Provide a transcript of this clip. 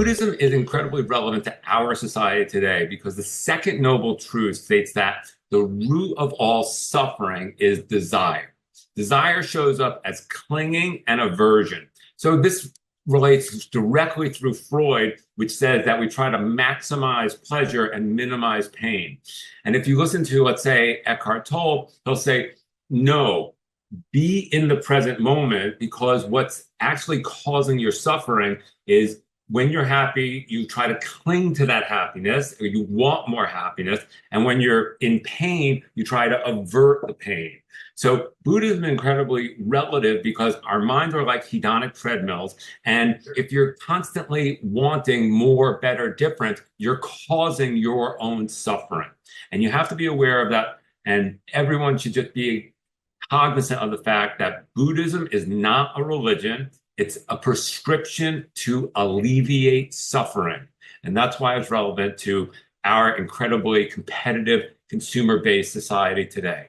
Buddhism is incredibly relevant to our society today because the second noble truth states that the root of all suffering is desire. Desire shows up as clinging and aversion. So this relates directly through Freud, which says that we try to maximize pleasure and minimize pain. And if you listen to, let's say, Eckhart Tolle, he'll say, no, be in the present moment, because what's actually causing your suffering is when you're happy, you try to cling to that happiness, or you want more happiness. And when you're in pain, you try to avert the pain. So Buddhism is incredibly relative because our minds are like hedonic treadmills. And if you're constantly wanting more, better, different, you're causing your own suffering. And you have to be aware of that. And everyone should just be cognizant of the fact that Buddhism is not a religion. It's a prescription to alleviate suffering. And that's why it's relevant to our incredibly competitive, consumer-based society today.